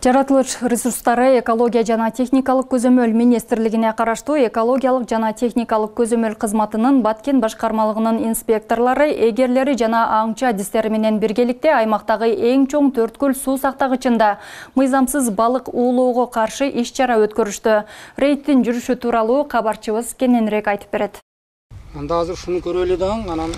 Жаратылыш ресурстары экология жана техникалык көзөмөл министрлигине караштуу экологиялык жана техникалык көзөмөл кызматынын Баткен башкармалыгынын инспекторлору эгерлери жана аңчы адистери менен биргеликте аймактагы эң чоң төрткүл суу сактагычында мыйзамсыз балык уулоого каршы иш-чара өткөрүштү. Рейдтин жүрүшү тууралуу кабарчыбыз кененирээк айтып берет. Анда азыр шуну көрөлү даң, анан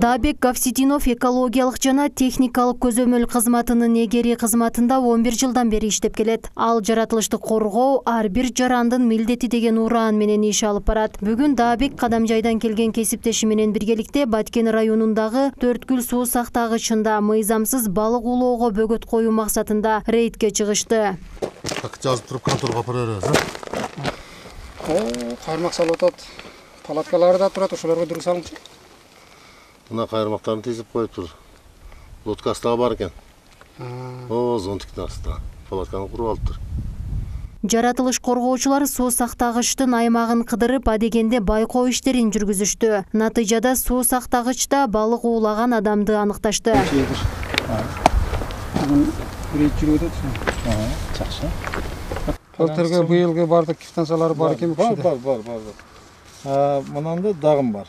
Дабек Гавситинов экологиялык жана техникалык көзөмөл кызматынын эгери кызматында 11 жылдан бери иштеп келет. Ал жаратылышты коргоо ар бир жарандын милдети деген ураан менен иш алып барат. Бүгүн Дабек Кадамжайдан келген кесиптеши менен биргеликте Баткен районундагы төрткүл суу сактагычында мыйзамсыз балык уулоого бөгөт коюу максатында рейдке чыгышты. Жазып туруп конторго апара беребиз. кайрмак салып атат. Палаткалары да турат, ошолорго дурус алыңчы. Мына кайрмактарын тизип коюптур. Лодка астыга бар экен. Зонтиктин астына. Палатканы куруп алыптыр. Жаратылыш коргоочулар суу сактагычтын аймагын кыдырып, адегенде байкоо иштерин жүргүзүштү. Натыйжада суу сактагычта балык уулаган адамды аныкташты. Рейд жүрүп атат. Жакшы. Былтыркы быйылгы бардык квитанциялары бар экен. Бар. Мынанда дагым бар.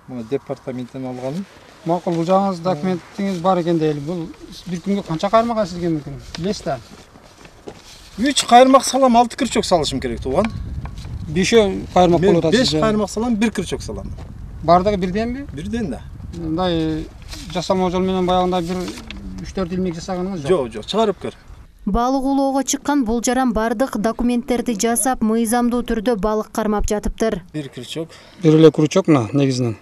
Мына департаменттен алганым. Макул, бул жаңыз документиңиз бар экен дейли. Бул бир күнгө канча кайрмак сизге мүмкүн? Билесиз да? 3 кайрмак салам, 6 кирчок салышым керек тууган. 5 кайрмак болот атат. 5 кайрмак салам, 1 кирчок салам. Бардыгы бирденби? Бирден да. Мындай жасама жол менен баягында бир 3-4 илмек жасаганыңыз жок? Жок, чыгарып көр. Балык уулоого чыккан бул жаран бардык документтерди жасап, мыйзамдуу түрдө балык кармап жатыптыр. 1 кирчок. Бир эле крючок мына негизинен.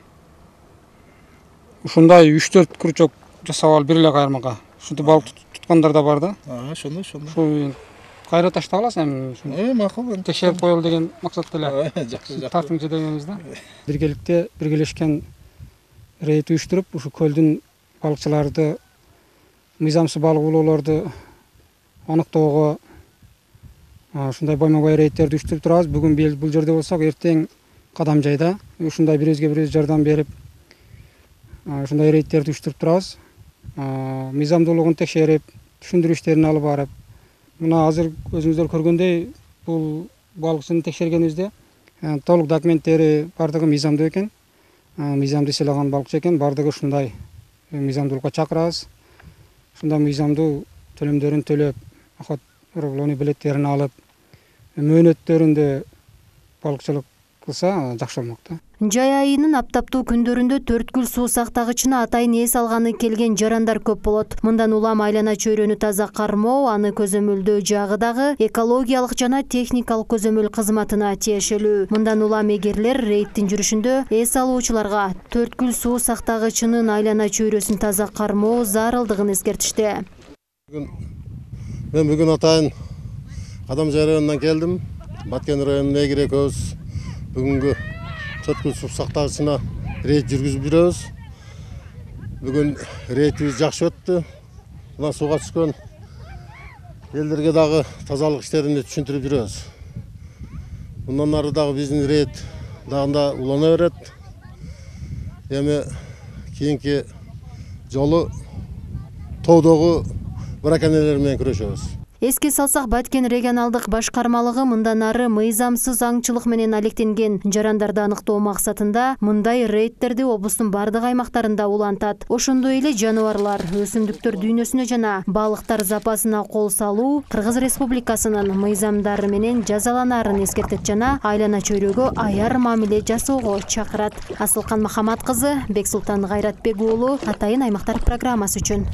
Ушундай 3-4 крючок жасап алып бир эле кайрмакка. Ушинтип балык туткандар да бар да. Ошондой. Ушу кайра таштап аласыз эми. Макул. Текшерип коелу деген максатта эле. Жакшы. Тартыңчы дегенбиз да. Биргеликте биргелешкен рейд уюштуруп, ушу көлдүн балыкчыларды мыйзамсыз балык уулоолорду аныктоого ушундай байма-бай рейдтерди уюштуруп турабыз. Бүгүн бул жерде болсок, эртең Кадамжайда ушундай бирөөзгө жардам берип, ушундай рейдтерди уюштуруп турабыз. Мыйзамдуулугун текшерип, түшүндүрүү иштерин алып барып, мына азыр өзүңүздөр көргөндөй бул балыкчыны текшергенибизде толук документтери бардыгы мыйзамдуу экен. Мыйзамды сыйлаган балыкчы экен, бардыгы ушундай мыйзамдуулукка чакырабыз. Ушундай мыйзамдуу төлөмдөрүн төлөп, акат уруулоону билеттерин алып, мөөнөттөрүндө балыкчылык кылса жакшы болмок да. Жай айынын аптаптуу күндөрүндө төрткүл суу сактагычына атайын эс алганы келген жарандар көп болот. Мындан улам айлана чөйрөнү таза кармоо, аны көзөмөлдөө жагы дагы экологиялык жана техникалык көзөмөл кызматына тиешелүү. Мындан улам эгерлер рейдтин жүрүшүндө эс алуучуларга төрткүл суу сактагычынын айлана чөйрөсүн таза кармоо зарылдыгын эскертишти. Мен бүгүн атайын Кадамжай районунан келдим. Баткен районунун эгери экөөбүз бүгүнгү төрткүл суу сактагычына рейд жүргүзүп жүрөбүз. Бүгүн рейдибиз жакшы өттү. Мына сууга түшкөн элдерге дагы тазалык иштерин түшүндүрүп жүрөбүз. Мындан ары дагы биздин рейд дагында улана берет. Эми кийинки жолу тоодогу браконьерлер менен күрөшөбүз. Эске салсак, Баткен регионалдык башкармалыгы мындан ары мыйзамсыз аңчылык менен алектенген жарандарды аныктоо максатында мындай рейдтерди облустун бардык аймактарында улантат. Ошондой эле жаныбарлар, өсүмдүктөр дүйнөсүнө жана балыктар запасына кол салуу Кыргыз Республикасынын мыйзамдары менен жазаланарын эскертет жана айлана чөйрөгө аяр мамиле жасоого чакырат. Асылкан Махамат кызы, Бексултан Кайратбек уулу, Атайын аймактар программасы үчүн.